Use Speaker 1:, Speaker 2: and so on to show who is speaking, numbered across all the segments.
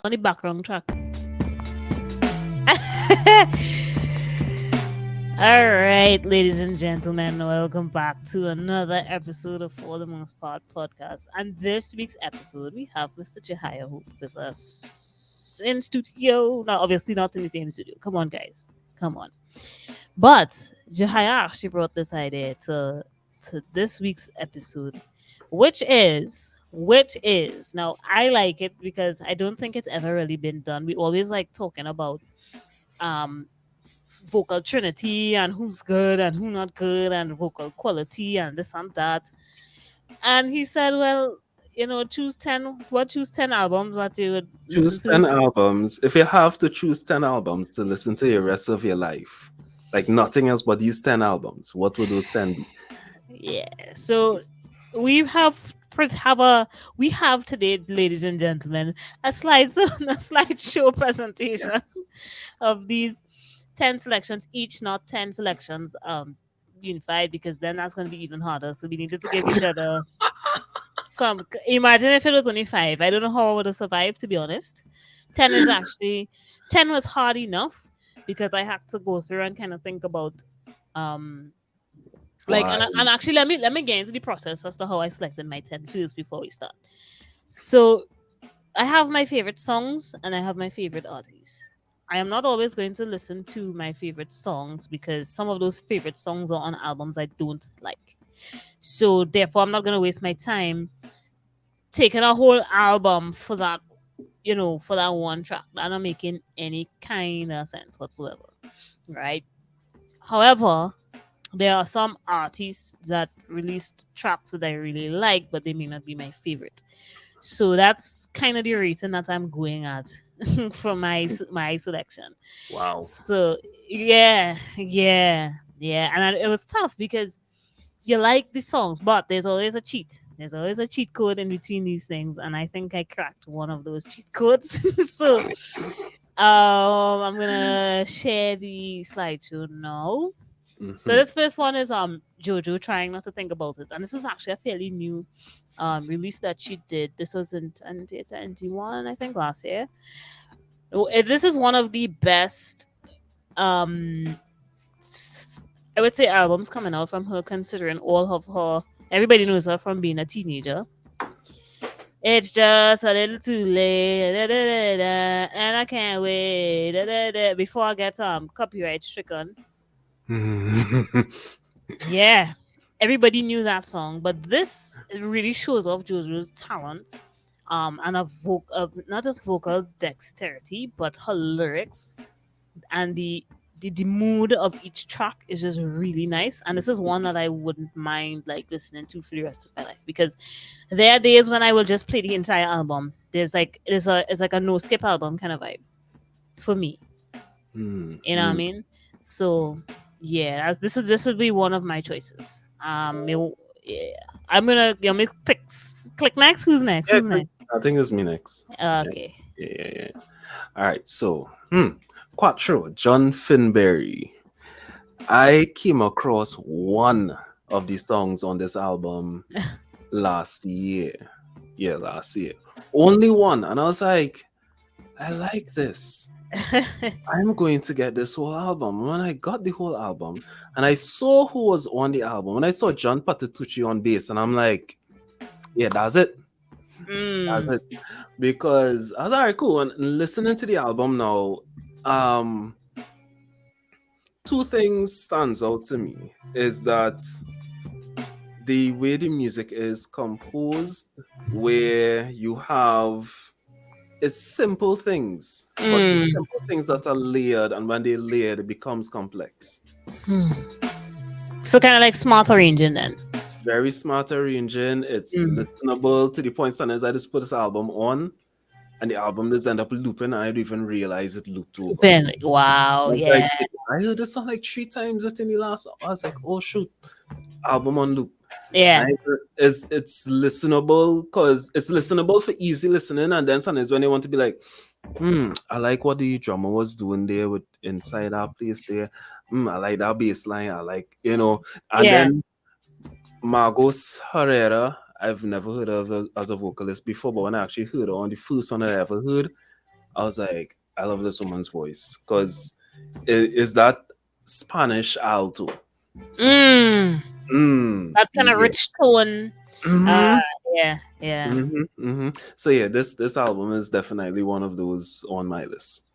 Speaker 1: on the background track. All right, ladies and gentlemen, welcome back to another episode of For the Most Part podcast. And this week's episode, we have Mr. Jehiah with us in studio. Now, obviously, not in the same studio. Come on, guys, come on. But Jehiah actually brought this idea to this week's episode, which is now I like it because I don't think it's ever really been done. We always like talking about um vocal trinity and who's good and who not good and vocal quality and this and that. And he said, well, choose 10 albums that you would listen
Speaker 2: Choose 10
Speaker 1: to.
Speaker 2: albums. If you have to choose 10 albums to listen to the rest of your life, like nothing else but these 10 albums, what would those 10 be?
Speaker 1: Yeah. So we have today, ladies and gentlemen, a slideshow presentation
Speaker 2: Yes.
Speaker 1: of these 10 selections, each not 10 selections unified, because then that's going to be even harder. So we needed to give each other some. Imagine if it was only 5. I don't know how I would have survived, to be honest. 10 was hard enough because I had to go through and kind of think about um like,
Speaker 2: Why?
Speaker 1: and actually let me get into the process as to how I selected my 10 first before we start. So I have my favorite songs and I have my favorite artists. I am not always going to listen to my favorite songs because some of those favorite songs are on albums I don't like. So therefore I'm not going to waste my time taking a whole album for that, for that one track. That not making any kind of sense whatsoever. Right? However, there are some artists that released tracks that I really like, but they may not be my favorite. So that's kind of the rating that I'm going at for my selection.
Speaker 2: Wow.
Speaker 1: So yeah, and it was tough because you like the songs, but there's always a cheat. There's always a cheat code in between these things, and I think I cracked one of those cheat codes. So I'm gonna share the slideshow now. So
Speaker 2: Hmm.
Speaker 1: this first one is Jojo trying not to think about it, and this is actually a fairly new release that she did. This was in 2021, I think, last year. This is one of the best um I would say albums coming out from her, considering all of her. Everybody knows her from being a teenager. It's just a little too late, da, da, da, da, and I can't wait, da, da, da, before I get copyright stricken. Yeah, everybody knew that song, but this really shows off JoJo's talent, and not just vocal dexterity, but her lyrics and the mood of each track is just really nice. And this is one that I wouldn't mind like listening to for the rest of my life, because there are days when I will just play the entire album. It's like a no skip album kind of vibe for me. You know what I
Speaker 2: Hmm.
Speaker 1: mean? So yeah, this would be one of my choices. Yeah, I'm gonna click next. Who's next?
Speaker 2: Yeah,
Speaker 1: Who's next?
Speaker 2: I think it's me next. Yeah,
Speaker 1: Okay.
Speaker 2: yeah. All right, so, Quattro, John Finberry. I came across one of the songs on this album last year. Yeah, last year. Only one. And I was like, I like this. I'm going to get this whole album. When I got the whole album and I saw who was on the album, and I saw John Patitucci on bass, and I'm like, yeah, that's it. That's
Speaker 1: mm.
Speaker 2: it. Because I was like, all right, cool. And listening to the album now, um, two things stands out to me is that the way the music is composed, where you have it's simple things, but the
Speaker 1: Mm.
Speaker 2: simple things that are layered, and when they layered, it becomes complex.
Speaker 1: Hmm. So kind of like smart arranging then.
Speaker 2: It's very smart arranging. It's
Speaker 1: Mm.
Speaker 2: listenable to the point sometimes I just put this album on, and the album just end up looping, and I don't even realize it looped over.
Speaker 1: Ben, wow,
Speaker 2: I was like,
Speaker 1: yeah,
Speaker 2: "Hey, I heard this song like 3 times within the last. I was like, oh shoot, album on loop.
Speaker 1: yeah,
Speaker 2: It's listenable because it's listenable for easy listening, and then sometimes when they want to be like, I like what the drummer was doing there with inside that place there. I like that bass line. I like, and
Speaker 1: yeah.
Speaker 2: then Margos Herrera, I've never heard of her as a vocalist before, but when I actually heard her on the first one I ever heard, I was like, I love this woman's voice because is that Spanish alto?
Speaker 1: Mm, that kind of
Speaker 2: Yeah.
Speaker 1: rich tone. Uh,
Speaker 2: Mm-hmm.
Speaker 1: yeah, yeah.
Speaker 2: Mm-hmm. Mm-hmm. So yeah, this album is definitely one of those on my list.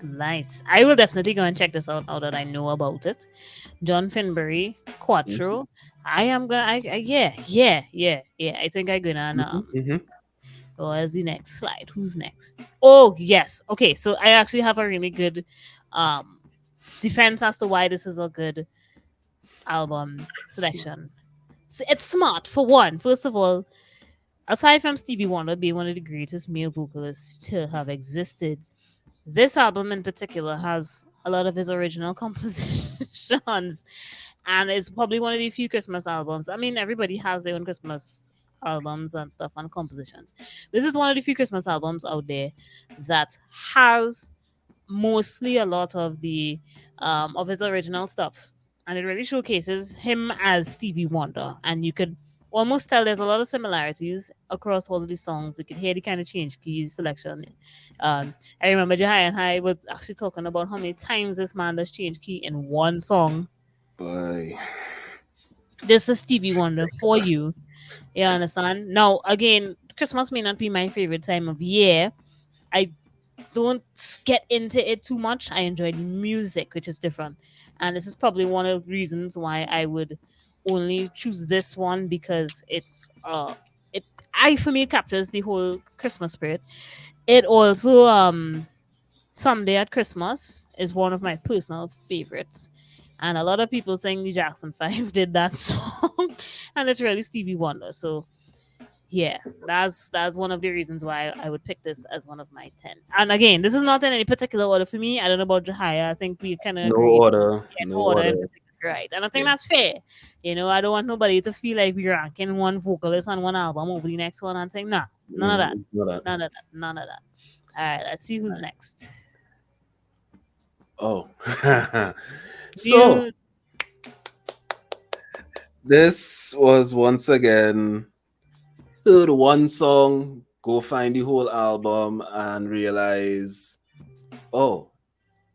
Speaker 1: Nice. I will definitely go and check this out now that I know about it. John Finbury,
Speaker 2: Mm-hmm.
Speaker 1: Quattro. I am gonna. Yeah, yeah, yeah, yeah. I think I'm gonna.
Speaker 2: Mm-hmm.
Speaker 1: Where's the next slide? Who's next? Oh yes. Okay, so I actually have a really good um defense as to why this is a good album selection. So it's smart for one. First of all, aside from Stevie Wonder being one of the greatest male vocalists to have existed, this album in particular has a lot of his original compositions, and it's probably one of the few Christmas albums. I mean, everybody has their own Christmas albums and stuff and compositions. This is one of the few Christmas albums out there that has mostly a lot of his original stuff, and it really showcases him as Stevie Wonder. And you could almost tell there's a lot of similarities across all of these songs. You could hear the kind of change keys selection. I remember Jehiah and I were actually talking about how many times this man does change key in one song.
Speaker 2: Boy,
Speaker 1: This is Stevie Wonder for you.
Speaker 2: ridiculous.
Speaker 1: You understand? Now, again, Christmas may not be my favorite time of year. I don't get into it too much. I enjoy the music, which is different. And this is probably one of the reasons why I would only choose this one, because it I for me it captures the whole Christmas spirit. It also Someday at Christmas is one of my personal favorites. And a lot of people think the Jackson 5 did that song, and it's really Stevie Wonder. So yeah, that's one of the reasons why I would pick this as one of my 10. And again, this is not in any particular order for me. I don't know about Jehiah. I think we kind of
Speaker 2: No
Speaker 1: agreed,
Speaker 2: order,
Speaker 1: yeah,
Speaker 2: no
Speaker 1: no order in
Speaker 2: order.
Speaker 1: particular, right? And I think
Speaker 2: Yeah.
Speaker 1: that's fair. I don't want nobody to feel like we're ranking one vocalist on one album over the next one and saying, nah, none of that.
Speaker 2: It's not that.
Speaker 1: None of that. None of that. All right, let's see who's
Speaker 2: Right.
Speaker 1: next.
Speaker 2: Oh. So
Speaker 1: You
Speaker 2: this was once again heard one song, go find the whole album and realize, oh,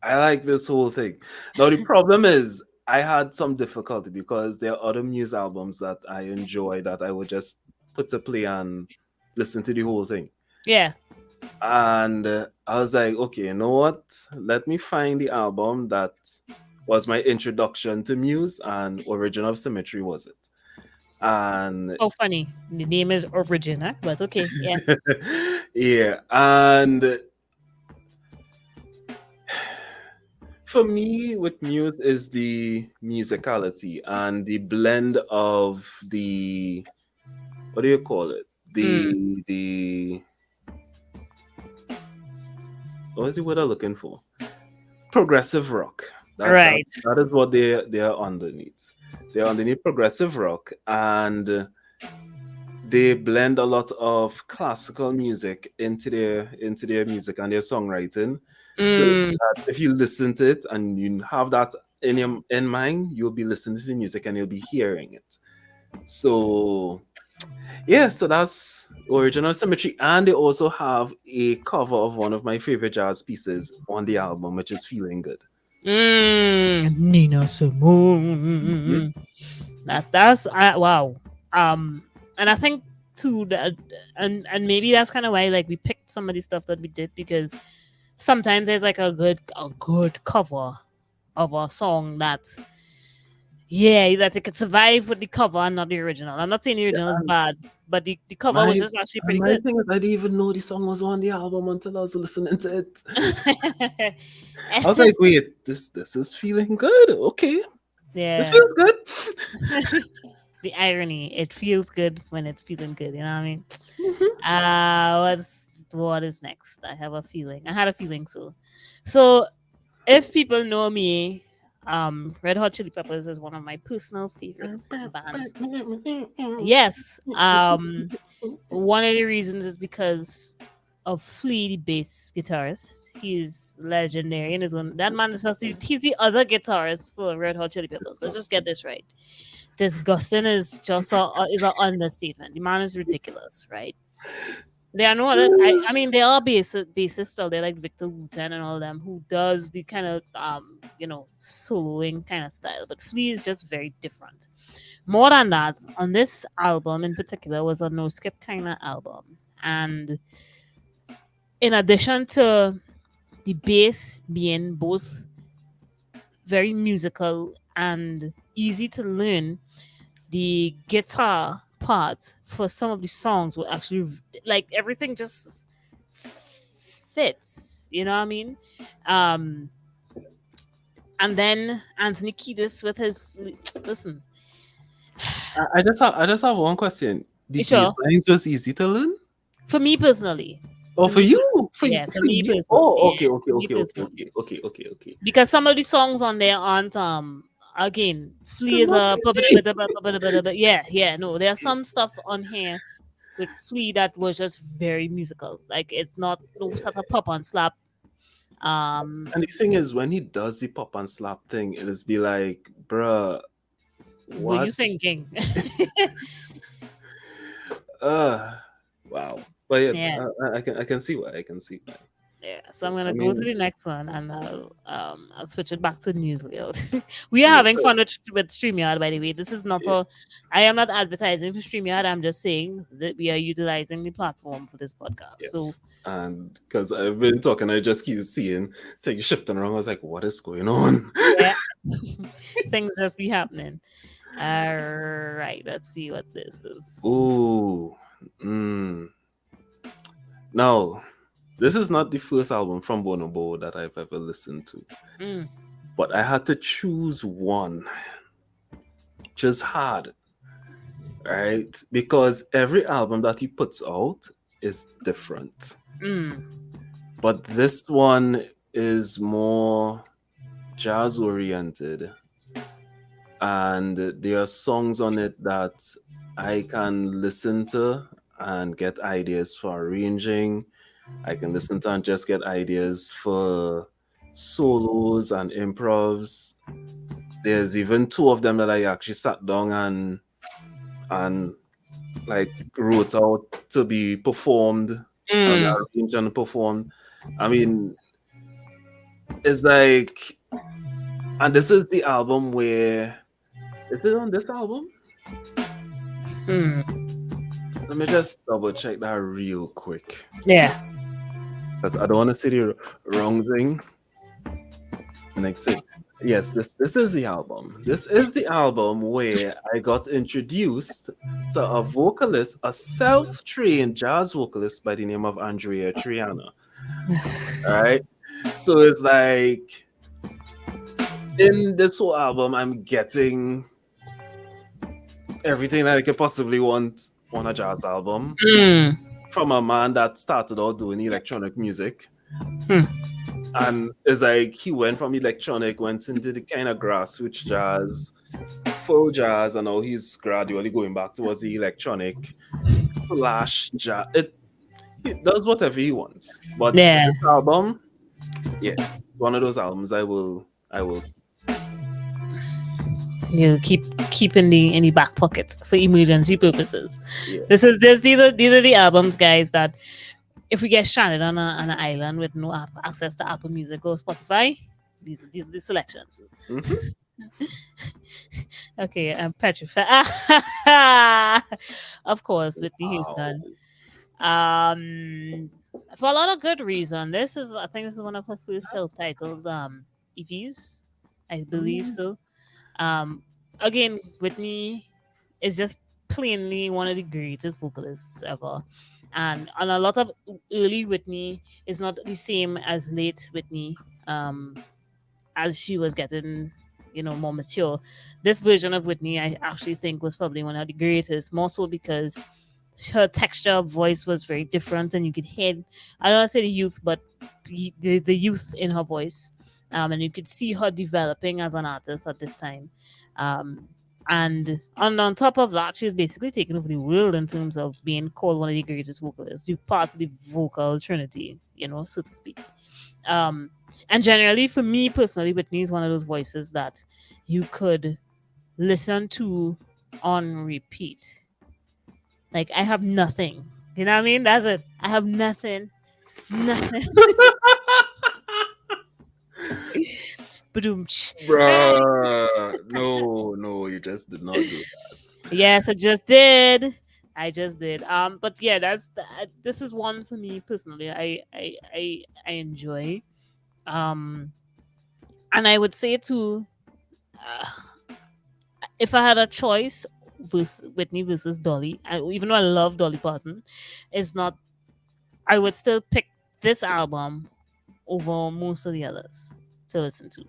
Speaker 2: I like this whole thing. Now the problem is I had some difficulty because there are other Muse albums that I enjoy that I would just put to play and listen to the whole thing.
Speaker 1: yeah.
Speaker 2: And I was like, okay, you know what? Let me find the album that was my introduction to Muse, and Origin of Symmetry was it. And
Speaker 1: Oh, funny. The name is Original, but okay, yeah.
Speaker 2: yeah, and for me, with Muse is the musicality and the blend of the, what do you call it?
Speaker 1: Mm,
Speaker 2: The what is the word I'm looking for? Progressive rock.
Speaker 1: right.
Speaker 2: That is what they are underneath. They're underneath progressive rock, and they blend a lot of classical music into their music and their songwriting. So
Speaker 1: Mm,
Speaker 2: if you listen to it and you have that in mind, you'll be listening to the music and you'll be hearing it. So yeah, so that's Original Symmetry, and they also have a cover of one of my favorite jazz pieces on the album, which is Feeling Good.
Speaker 1: Nina
Speaker 2: Mhm.
Speaker 1: Simone. That's wow. And I think too that, and maybe that's kind of why like we picked some of the stuff that we did, because sometimes there's like a good cover of a song that, yeah, that it could survive with the cover and not the original. I'm not saying the original is bad, but the cover
Speaker 2: My
Speaker 1: was just actually pretty
Speaker 2: my
Speaker 1: good.
Speaker 2: thing is, I didn't even know the song was on the album until I was listening to it. I was like, wait, this is feeling good. Okay, this
Speaker 1: Yeah.
Speaker 2: feels good.
Speaker 1: The irony, it feels good when it's feeling good, you know what I mean?
Speaker 2: Mhm.
Speaker 1: What is next? I have a feeling. I had a feeling so if people know me, Red Hot Chili Peppers is one of my personal favorite bands. Yes. One of the reasons is because of Flea, the bass guitarist. He's legendary in his own. That man is he's the other guitarist for Red Hot Chili Peppers. Let's just get this right. Disgusting is just is an understatement. The man is ridiculous, right? There are no other. I mean, there are bassists still. They're like Victor Wooten and all them who does the kind of soloing kind of style. But Flea is just very different. More than that, on this album in particular was a no skip kind of album, and in addition to the bass being both very musical and easy to learn, the guitar part for some of the songs were actually like everything just fits. You know what I mean? Um, and then Anthony Kiedis with his listen.
Speaker 2: I just have one question. The bass
Speaker 1: Sure,
Speaker 2: lines was easy to learn?
Speaker 1: for me personally,
Speaker 2: Oh,
Speaker 1: for
Speaker 2: for
Speaker 1: me,
Speaker 2: you?
Speaker 1: yeah, for
Speaker 2: For
Speaker 1: me
Speaker 2: you?
Speaker 1: personally,
Speaker 2: Oh,
Speaker 1: yeah,
Speaker 2: okay, okay,
Speaker 1: for me
Speaker 2: okay, okay,
Speaker 1: personally,
Speaker 2: okay, okay, okay, okay.
Speaker 1: because some of the songs on there aren't again Flea
Speaker 2: They're
Speaker 1: is
Speaker 2: not
Speaker 1: a
Speaker 2: easy.
Speaker 1: yeah, no, there's some stuff on here with Flea that was just very musical. Like it's not no sort of pop and slap. Um,
Speaker 2: And the thing is, when he does the pop and slap thing, it is be like, bruh,
Speaker 1: were you
Speaker 2: what?
Speaker 1: thinking?
Speaker 2: Uh, wow. But yeah,
Speaker 1: Yeah,
Speaker 2: I can see why. I can see why.
Speaker 1: yeah. So I'm gonna
Speaker 2: I
Speaker 1: go to
Speaker 2: mean,
Speaker 1: the next one, and I'll switch it back to news layout. We are
Speaker 2: yeah,
Speaker 1: having fun with Streamyard, by the way. This is not
Speaker 2: yeah,
Speaker 1: a. I am not advertising for Streamyard. I'm just saying that we are utilizing the platform for this podcast. So
Speaker 2: yes. And because I've been talking, I just keep seeing things shifting around. I was like, what is going on?
Speaker 1: yeah, things just be happening. All right, let's see what this is.
Speaker 2: Ooh. Mm. Now, this is not the first album from Bonobo that I've ever listened to,
Speaker 1: Mm,
Speaker 2: but I had to choose one, which is hard, right? Because every album that he puts out is different.
Speaker 1: mm,
Speaker 2: But this one is more jazz oriented, and there are songs on it that I can listen to and get ideas for arranging. I can listen to and just get ideas for solos and improvs. There's even two of them that I actually sat down and like wrote out to be performed and
Speaker 1: mm,
Speaker 2: arranged and performed. I mean, it's like, and this is the album where is it on this album?
Speaker 1: mm.
Speaker 2: Let me just double check that real quick
Speaker 1: Yeah.
Speaker 2: because I don't want to say the wrong thing. Next it. Yes, this is the album. This is the album where I got introduced to a vocalist, a self-trained jazz vocalist by the name of Andrea Triana. All right. So it's like in this whole album, I'm getting everything that I could possibly want on a jazz album
Speaker 1: Mm,
Speaker 2: from a man that started out doing electronic music.
Speaker 1: hmm.
Speaker 2: And it's like he went from electronic, went into the kind of grassroots jazz, full jazz, and now he's gradually going back towards the electronic slash jazz. He does whatever he wants. But
Speaker 1: Yeah.
Speaker 2: this album, yeah, one of those albums I will
Speaker 1: You keep in the back pocket for emergency purposes.
Speaker 2: yeah.
Speaker 1: These are the albums, guys, that if we get stranded on an island with no access to Apple Music or Spotify, these are the selections.
Speaker 2: Mhm.
Speaker 1: Okay, I'm petrified. Of course, Whitney
Speaker 2: Wow.
Speaker 1: Houston. For a lot of good reason. I think this is one of her first self-titled EPs. I believe
Speaker 2: Mm.
Speaker 1: so. Um, again, Whitney is just plainly one of the greatest vocalists ever. And a lot of early Whitney is not the same as late Whitney. As she was getting, more mature. This version of Whitney, I actually think, was probably one of the greatest, more so because her texture of voice was very different, and you could hear, I don't want to say the youth, but the youth in her voice. And you could see her developing as an artist at this time. Um, and on top of that, she was basically taking over the world in terms of being called one of the greatest vocalists, the part of the vocal trinity, so to speak. Um, and generally, for me personally, Whitney is one of those voices that you could listen to on repeat. Like I have nothing. You know what I mean? That's it. I have nothing. Nothing. Ba-doom, tsh.
Speaker 2: Bruh, no, no, you just did not do
Speaker 1: Yes, I just did. I just did. But yeah, this is one for me personally. I enjoy. Um, and I would say too, uh, if I had a choice, Whitney versus Dolly, even though I love Dolly Parton, it's not. I would still pick this album over most of the others to listen to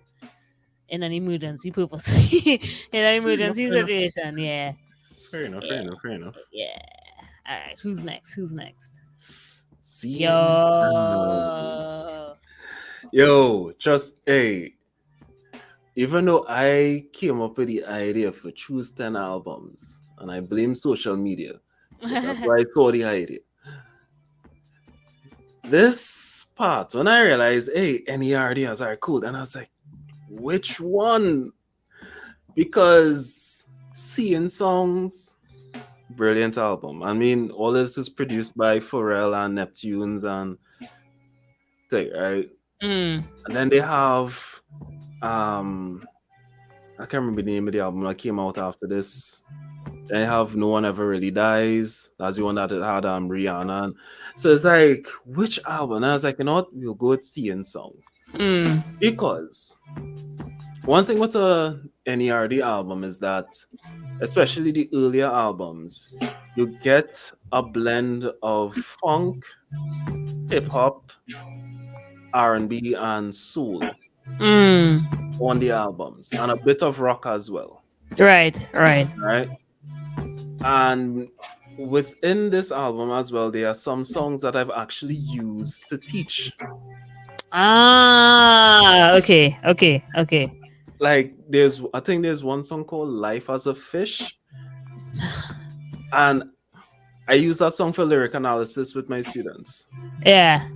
Speaker 1: in an emergency purpose, in an
Speaker 2: that.
Speaker 1: emergency
Speaker 2: Fair enough,
Speaker 1: situation. Yeah,
Speaker 2: fair enough, fair
Speaker 1: yeah,
Speaker 2: enough, fair enough.
Speaker 1: yeah. All right, who's next? Who's next?
Speaker 2: CN Sounds.
Speaker 1: Yo.
Speaker 2: Yo, just hey, even though I came up with the idea for choose 10 albums, and I blame social media, because that's where I saw the idea. This part, when I realized, hey, NERDs are cool, and I was like, which one? Because Seeing Songs, brilliant album. I mean, all this is produced by Pharrell and Neptunes and thing, right?
Speaker 1: Mm.
Speaker 2: And then they have um I can't remember the name of the album that came out after this. Then they have No One Ever Really Dies. That's the one that had Rihanna. So it's like, which album? And I was like, you know what? We'll go with Seeing Songs.
Speaker 1: Mm.
Speaker 2: Because one thing with a NERD album is that, especially the earlier albums, you get a blend of funk, hip hop, R&B, and soul
Speaker 1: Mm.
Speaker 2: on the albums, and a bit of rock as well,
Speaker 1: Right, right.
Speaker 2: right? And within this album as well, there are some songs that I've actually used to teach.
Speaker 1: Ah, okay, okay, okay.
Speaker 2: Like I think there's one song called Life as a Fish, and I use that song for lyric analysis with my students.
Speaker 1: Yeah.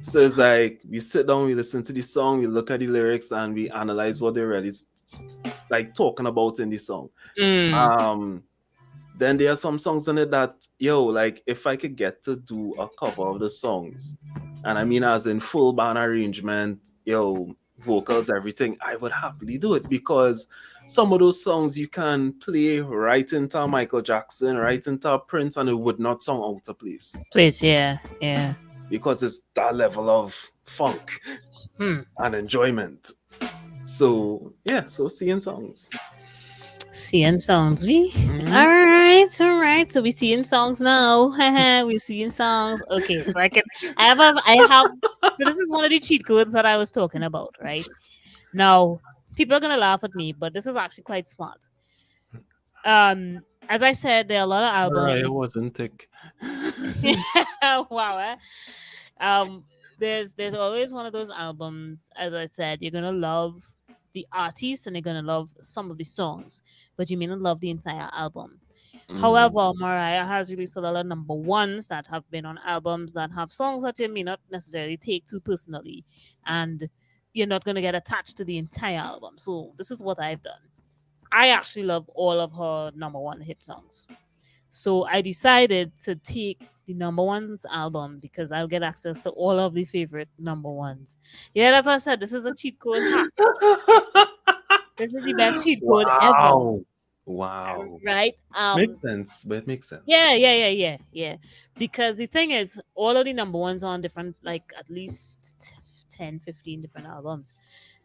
Speaker 2: So it's like we sit down, we listen to the song, we look at the lyrics, and we analyze what they're really like talking about in the song.
Speaker 1: Mm.
Speaker 2: Um, then there are some songs in it that, yo, like if I could get to do a cover of the songs, and I mean as in full band arrangement, yo, vocals, everything, I would happily do it because some of those songs you can play right into Michael Jackson, right into Prince, and it would not sound out of place
Speaker 1: Please, yeah, yeah.
Speaker 2: because it's that level of funk
Speaker 1: Hmm.
Speaker 2: and enjoyment. So yeah, so seeing songs.
Speaker 1: Seeing songs, we.
Speaker 2: Mhm.
Speaker 1: All right, all right. So we seeing songs now. We seeing songs. Okay, so I have. So this is one of the cheat codes that I was talking about, right? Now, people are gonna laugh at me, but this is actually quite smart. As I said, there are a lot of
Speaker 2: Mariah
Speaker 1: albums.
Speaker 2: wasn't thick.
Speaker 1: Wow. Um, there's always one of those albums. As I said, you're gonna love the artist and you're gonna love some of the songs, but you may not love the entire album.
Speaker 2: Mm.
Speaker 1: However, Mariah has released a lot of number ones that have been on albums that have songs that you may not necessarily take too personally, and you're not gonna get attached to the entire album. So this is what I've done. I actually love all of her number one hit songs. So I decided to take the number ones album because I'll get access to all of the favorite number ones. Yeah, that's what I said. This is a cheat code hack. This is the best cheat code ever.
Speaker 2: Wow. Wow.
Speaker 1: Right?
Speaker 2: Makes sense, but it makes
Speaker 1: Yeah,
Speaker 2: sense.
Speaker 1: yeah, yeah, yeah, yeah. Because the thing is, all of the number ones are on different, like at least 10, 15 different albums.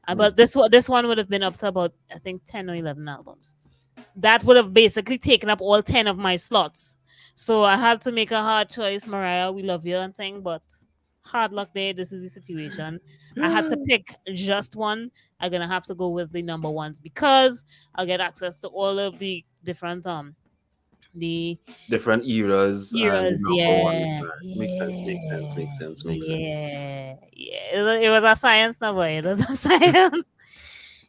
Speaker 2: Mm.
Speaker 1: But this one would have been up to about I think 10 or 11 albums. That would have basically taken up all 10 of my slots. So I had to make a hard choice, Mariah. We love you and thing, but hard luck there. This is the situation. I had to pick just one. I'm gonna have to go with the number ones because I'll get access to all of the different the
Speaker 2: Different eras and
Speaker 1: eras.
Speaker 2: number one.
Speaker 1: Yeah,
Speaker 2: Makes sense,
Speaker 1: yeah,
Speaker 2: makes sense, makes sense, makes sense.
Speaker 1: yeah, yeah. It was a science number. It was a science.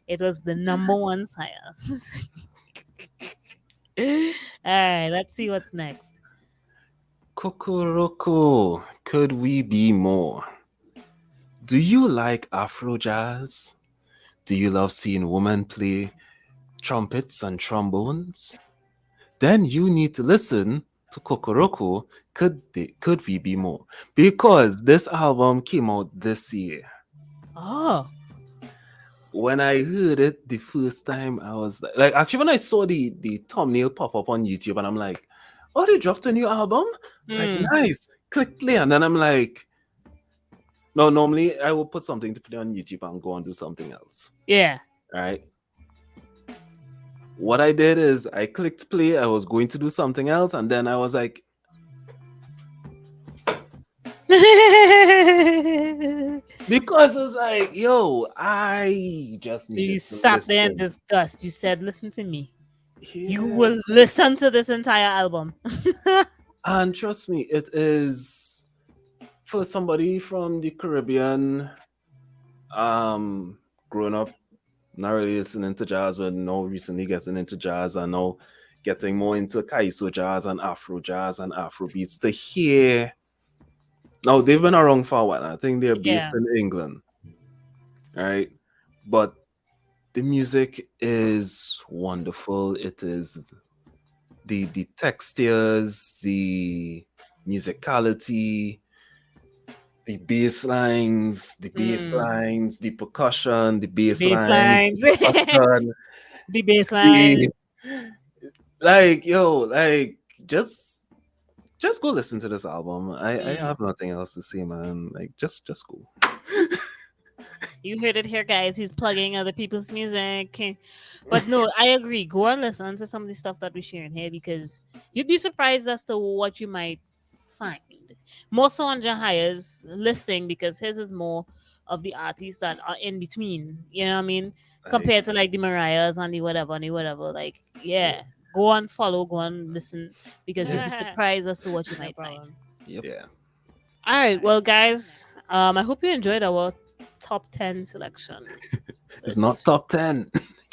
Speaker 1: It was the number one science. All right, let's see what's next.
Speaker 2: Kokoroko, could we be more? Do you like Afro jazz? Do you love seeing women play trumpets and trombones? Then you need to listen to Kokoroko, could we be more? Because this album came out this year.
Speaker 1: Oh.
Speaker 2: When I heard it the first time, I was like actually when I saw the thumbnail pop up on YouTube, and I'm like, oh, they dropped a new album. It's like
Speaker 1: Mm.
Speaker 2: nice. Click play, and then I'm like, no. Normally, I will put something to play on YouTube and go and do something else.
Speaker 1: Yeah.
Speaker 2: Right. What I did is I clicked play. I was going to do something else, and then I was like, because it's like, yo, I just
Speaker 1: You
Speaker 2: needed to
Speaker 1: sat there in
Speaker 2: listen.
Speaker 1: disgust. You said, listen to me. You
Speaker 2: Yeah.
Speaker 1: will listen to this entire album.
Speaker 2: And trust me, it is for somebody from the Caribbean, growing up, not really listening to jazz, but now recently getting into jazz and now getting more into Kaiso jazz and Afro beats to hear. Now they've been around for a while. I think they're
Speaker 1: Yeah.
Speaker 2: based in England, right? But the music is wonderful. It is the textures, the musicality,
Speaker 1: Mm.
Speaker 2: the percussion, the
Speaker 1: The
Speaker 2: bass
Speaker 1: bass
Speaker 2: lines, the
Speaker 1: lines.
Speaker 2: percussion,
Speaker 1: The bass lines.
Speaker 2: the like yo, like just go listen to this album. I
Speaker 1: Mm.
Speaker 2: have nothing else to say, man. Like just go.
Speaker 1: You heard it here, guys. He's plugging other people's music. But no, I agree. Go and listen to some of the stuff that we're sharing here because you'd be surprised as to what you might find. More so on Jehiah's listing because his is more of the artists that are in between. You know what I mean?
Speaker 2: Like
Speaker 1: Compared to like the Mariahs and the whatever. Like,
Speaker 2: yeah,
Speaker 1: yeah. Go and follow, go and listen because you'll
Speaker 2: yeah,
Speaker 1: be surprised as to what you
Speaker 3: No
Speaker 1: might find.
Speaker 3: problem.
Speaker 2: yep. Yeah.
Speaker 1: All right, well,
Speaker 3: Nice.
Speaker 1: guys, I hope you enjoyed our top 10 selection
Speaker 2: It's not
Speaker 1: list.
Speaker 2: top 10.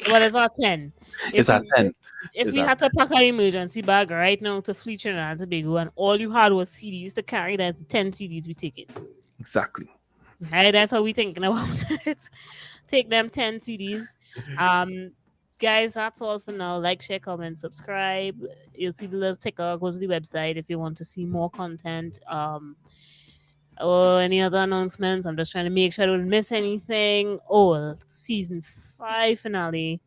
Speaker 1: Well, it's not 10.
Speaker 2: It's
Speaker 1: If
Speaker 2: at
Speaker 1: we
Speaker 2: 10.
Speaker 1: if
Speaker 2: It's
Speaker 1: we
Speaker 2: at
Speaker 1: had to pack an emergency bag right now to flee Trinidad and Tobago and all you had was CDs to carry, that's 10 CDs we take it.
Speaker 2: exactly.
Speaker 1: Right, that's how we thinking about it. Take them 10 CDs. Um, guys, that's all for now. Like, share, comment, subscribe. You'll see the little ticker. Go to the website if you want to see more content. Or any other announcements. I'm just trying to make sure I don't miss anything. Oh, season 5 finale.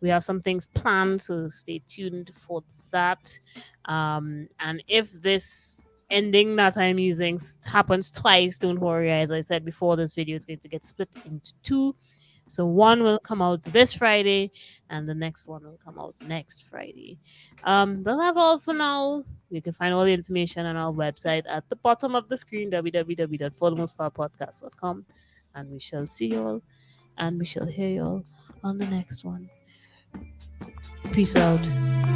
Speaker 1: We have some things planned, so stay tuned for that. And if this ending that I'm using happens twice, don't worry. As I said before, this video is going to get split into two. So one will come out this Friday, and the next one will come out next Friday. But that's all for now. You can find all the information on our website at the bottom of the screen, www.forthemostpowerpodcast.com. And we shall see you all, and we shall hear you all on the next one. Peace out.